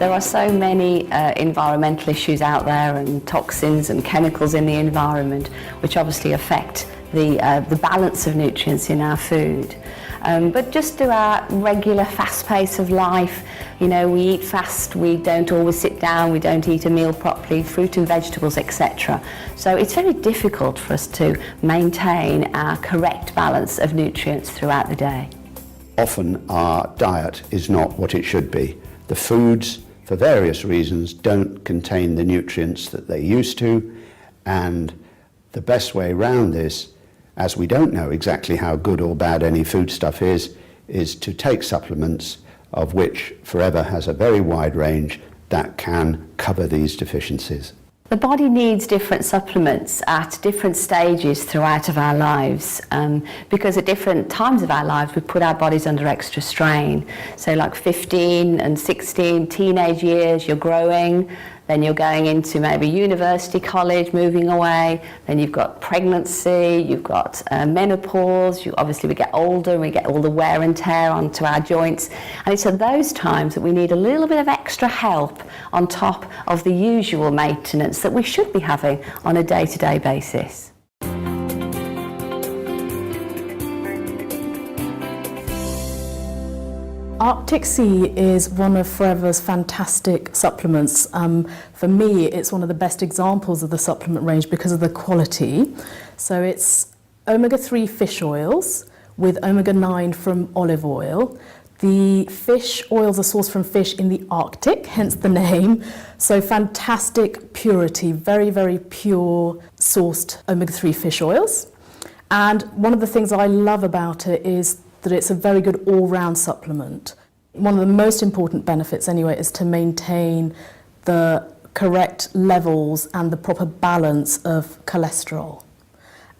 There are so many environmental issues out there and toxins and chemicals in the environment which obviously affect the balance of nutrients in our food. But just through our regular fast pace of life, you know, we eat fast, we don't always sit down, we don't eat a meal properly, fruit and vegetables, etc. So it's very difficult for us to maintain our correct balance of nutrients throughout the day. Often our diet is not what it should be. The foods, for various reasons, don't contain the nutrients that they used to, and the best way around this, as we don't know exactly how good or bad any foodstuff is to take supplements, of which Forever has a very wide range that can cover these deficiencies. The body needs different supplements at different stages throughout of our lives, because at different times of our lives we put our bodies under extra strain. So like 15 and 16, teenage years, you're growing, then you're going into maybe university, college, moving away, then you've got pregnancy, you've got menopause, obviously we get older and we get all the wear and tear onto our joints, and it's at those times that we need a little bit of extra help on top of the usual maintenance that we should be having on a day-to-day basis. Arctic Sea is one of Forever's fantastic supplements. For me, it's one of the best examples of the supplement range because of the quality. So it's omega-3 fish oils with omega-9 from olive oil. The fish oils are sourced from fish in the Arctic, hence the name. So fantastic purity, very, very pure sourced omega-3 fish oils. And one of the things I love about it is that it's a very good all-round supplement. One of the most important benefits anyway is to maintain the correct levels and the proper balance of cholesterol.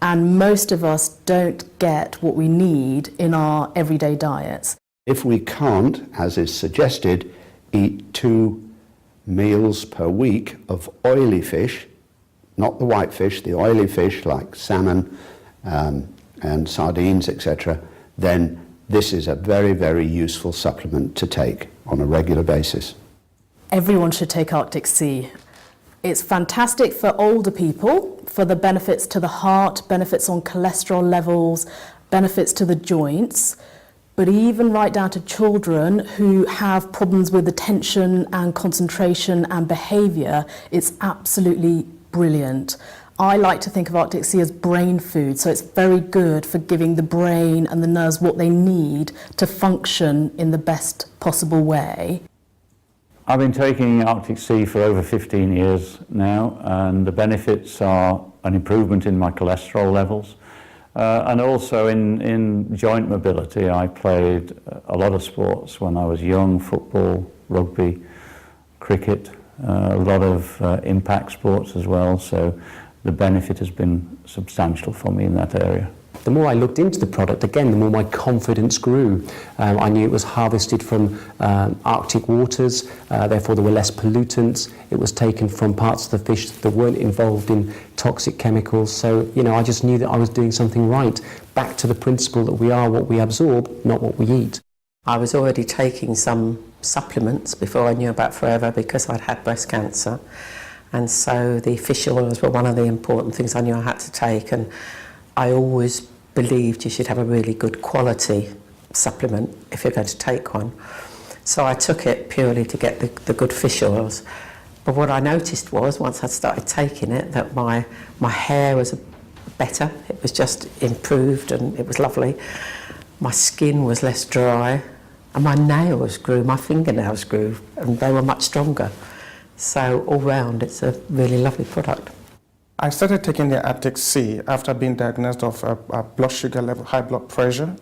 And most of us don't get what we need in our everyday diets. If we can't, as is suggested, eat 2 meals per week of oily fish, not the white fish, the oily fish like salmon and sardines, etc., then this is a very, very useful supplement to take on a regular basis. Everyone should take Arctic Sea. It's fantastic for older people, for the benefits to the heart, benefits on cholesterol levels, benefits to the joints, but even right down to children who have problems with attention and concentration and behaviour, it's absolutely brilliant. I like to think of Arctic Sea as brain food, so it's very good for giving the brain and the nerves what they need to function in the best possible way. I've been taking Arctic Sea for over 15 years now, and the benefits are an improvement in my cholesterol levels and also in joint mobility. I played a lot of sports when I was young: football, rugby, cricket, a lot of impact sports as well, so the benefit has been substantial for me in that area. The more I looked into the product, again, the more my confidence grew. I knew it was harvested from Arctic waters, therefore there were less pollutants. It was taken from parts of the fish that weren't involved in toxic chemicals. So, you know, I just knew that I was doing something right. Back to the principle that we are what we absorb, not what we eat. I was already taking some supplements before I knew about Forever because I'd had breast cancer. And so the fish oils were one of the important things I knew I had to take, and I always believed you should have a really good quality supplement if you're going to take one. So I took it purely to get the good fish oils. But what I noticed was, once I started taking it, that my hair was better. It was just improved and it was lovely. My skin was less dry, and my nails grew, my fingernails grew, and they were much stronger. So all round, it's a really lovely product. I started taking the Arctic Sea after being diagnosed of a blood sugar level, high blood pressure,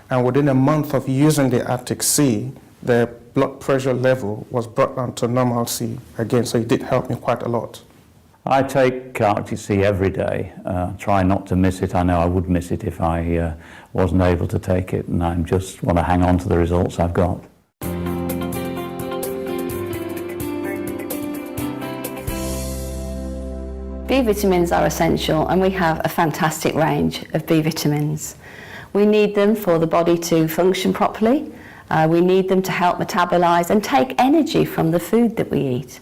and within a month of using the Arctic Sea, the blood pressure level was brought down to normalcy again, so it did help me quite a lot. I take Arctic Sea every day, try not to miss it. I know I would miss it if I wasn't able to take it, and I just want to hang on to the results I've got. B vitamins are essential, and we have a fantastic range of B vitamins. We need them for the body to function properly, We need them to help metabolise and take energy from the food that we eat.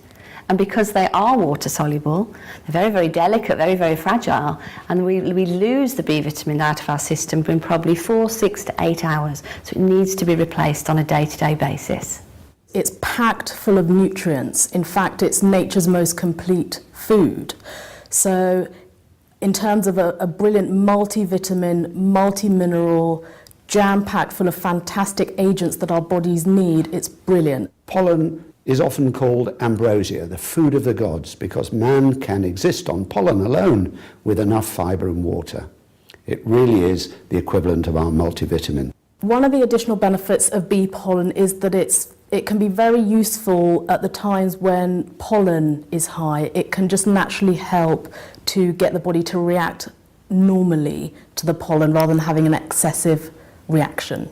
And because they are water soluble, they're very, very delicate, very, very fragile, and we lose the B vitamin out of our system in probably 4, 6 to 8 hours. So it needs to be replaced on a day-to-day basis. It's packed full of nutrients. In fact, it's nature's most complete food. So in terms of a brilliant multivitamin, multi-mineral, jam-packed full of fantastic agents that our bodies need, it's brilliant. Pollen is often called ambrosia, the food of the gods, because man can exist on pollen alone with enough fibre and water. It really is the equivalent of our multivitamin. One of the additional benefits of bee pollen is that it can be very useful at the times when pollen is high. It can just naturally help to get the body to react normally to the pollen rather than having an excessive reaction.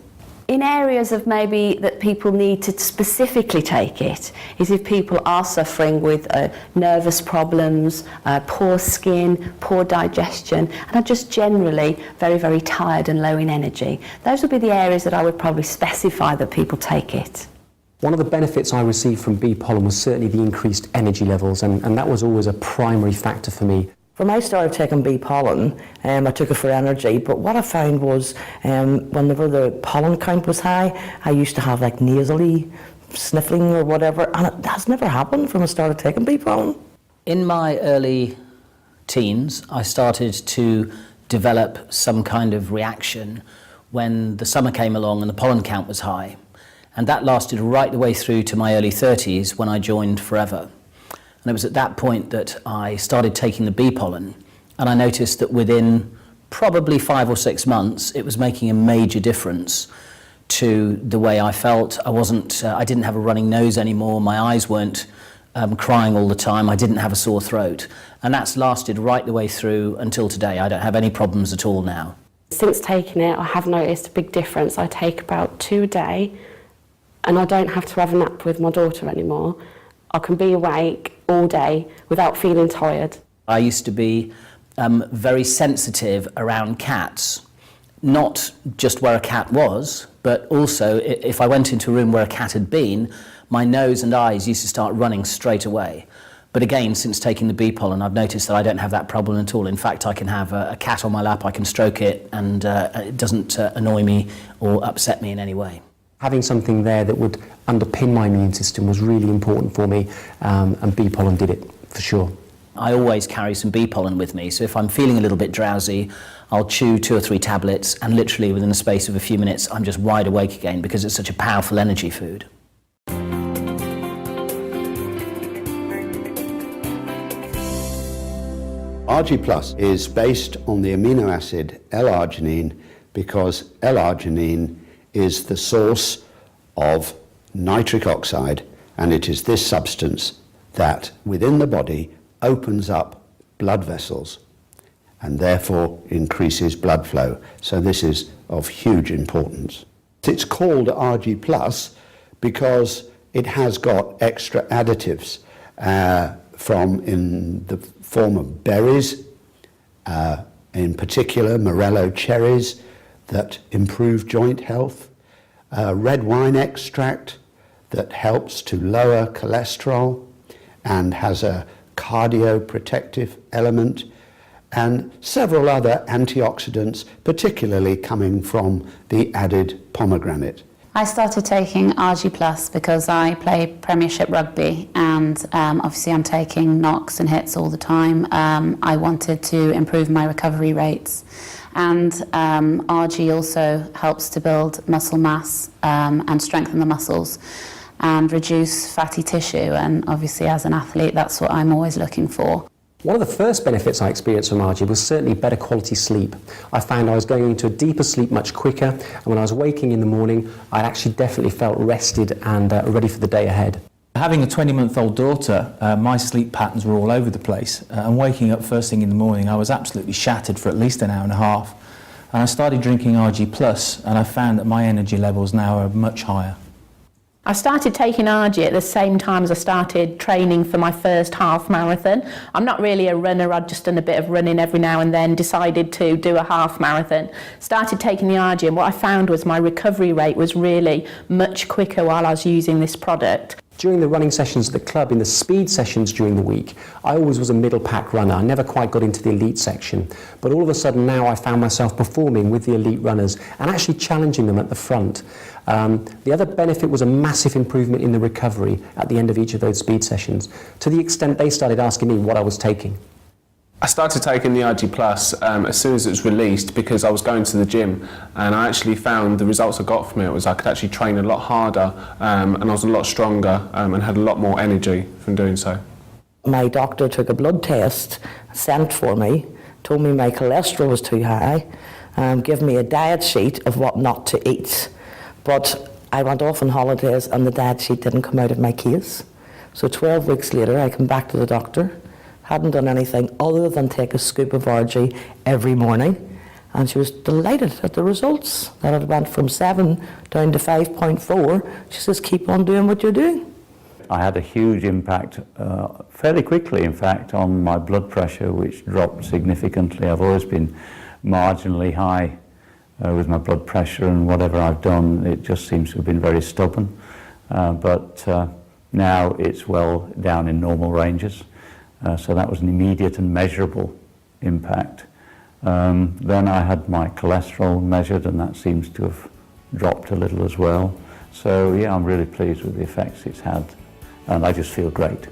In areas of maybe that people need to specifically take it is if people are suffering with nervous problems, poor skin, poor digestion, and are just generally very, very tired and low in energy. Those would be the areas that I would probably specify that people take it. One of the benefits I received from bee pollen was certainly the increased energy levels, and that was always a primary factor for me. When I started taking bee pollen, I took it for energy, but what I found was whenever the pollen count was high, I used to have like nasally sniffling or whatever, and it has never happened from I started taking bee pollen. In my early teens, I started to develop some kind of reaction when the summer came along and the pollen count was high. And that lasted right the way through to my early 30s when I joined Forever. And it was at that point that I started taking the bee pollen, and I noticed that within probably 5 or 6 months, it was making a major difference to the way I felt. I didn't have a running nose anymore, my eyes weren't crying all the time, I didn't have a sore throat. And that's lasted right the way through until today. I don't have any problems at all now. Since taking it, I have noticed a big difference. I take about 2 a day, and I don't have to have a nap with my daughter anymore. I can be awake all day without feeling tired. I used to be very sensitive around cats, not just where a cat was, but also if I went into a room where a cat had been, my nose and eyes used to start running straight away. But again, since taking the bee pollen, I've noticed that I don't have that problem at all. In fact, I can have a cat on my lap, I can stroke it, and it doesn't annoy me or upset me in any way. Having something there that would underpin my immune system was really important for me, and bee pollen did it, for sure. I always carry some bee pollen with me, so if I'm feeling a little bit drowsy, I'll chew 2 or 3 tablets, and literally within the space of a few minutes, I'm just wide awake again because it's such a powerful energy food. RG Plus is based on the amino acid L-arginine because L-arginine is the source of nitric oxide, and it is this substance that within the body opens up blood vessels and therefore increases blood flow. So this is of huge importance. It's called RG Plus because it has got extra additives in the form of berries, in particular morello cherries, that improve joint health, red wine extract that helps to lower cholesterol and has a cardioprotective element, and several other antioxidants, particularly coming from the added pomegranate. I started taking RG Plus because I play Premiership rugby, and obviously I'm taking knocks and hits all the time. I wanted to improve my recovery rates, and RG also helps to build muscle mass and strengthen the muscles and reduce fatty tissue, and obviously as an athlete that's what I'm always looking for. One of the first benefits I experienced from RG was certainly better quality sleep. I found I was going into a deeper sleep much quicker, and when I was waking in the morning, I actually definitely felt rested and ready for the day ahead. Having a 20-month-old daughter, my sleep patterns were all over the place, and waking up first thing in the morning, I was absolutely shattered for at least an hour and a half. And I started drinking RG Plus, and I found that my energy levels now are much higher. I started taking RG at the same time as I started training for my first half marathon. I'm not really a runner, I'd just done a bit of running every now and then, decided to do a half marathon. Started taking the RG, and what I found was my recovery rate was really much quicker while I was using this product. During the running sessions at the club, in the speed sessions during the week, I always was a middle pack runner. I never quite got into the elite section. But all of a sudden now I found myself performing with the elite runners and actually challenging them at the front. The other benefit was a massive improvement in the recovery at the end of each of those speed sessions, to the extent they started asking me what I was taking. I started taking the RG Plus as soon as it was released because I was going to the gym, and I actually found the results I got from it was I could actually train a lot harder and I was a lot stronger and had a lot more energy from doing so. My doctor took a blood test, sent for me, told me my cholesterol was too high, gave me a diet sheet of what not to eat. But I went off on holidays and the diet sheet didn't come out of my case. So 12 weeks later I come back to the doctor. Hadn't done anything other than take a scoop of RG every morning, and she was delighted at the results, that it went from 7 down to 5.4. She says, keep on doing what you're doing. I had a huge impact, fairly quickly in fact, on my blood pressure, which dropped significantly. I've always been marginally high with my blood pressure, and whatever I've done, it just seems to have been very stubborn. But now it's well down in normal ranges. So that was an immediate and measurable impact. Then I had my cholesterol measured, and that seems to have dropped a little as well. So yeah, I'm really pleased with the effects it's had, and I just feel great.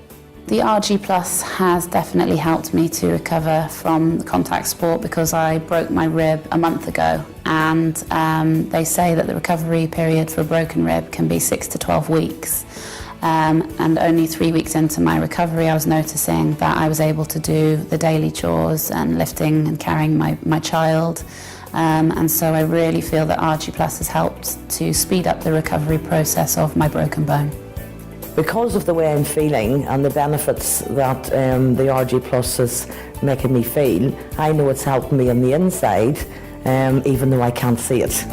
The RG Plus has definitely helped me to recover from contact sport because I broke my rib a month ago, and they say that the recovery period for a broken rib can be 6 to 12 weeks. And only 3 weeks into my recovery I was noticing that I was able to do the daily chores and lifting and carrying my child, and so I really feel that RG Plus has helped to speed up the recovery process of my broken bone. Because of the way I'm feeling and the benefits that the RG Plus is making me feel, I know it's helping me on the inside, even though I can't see it.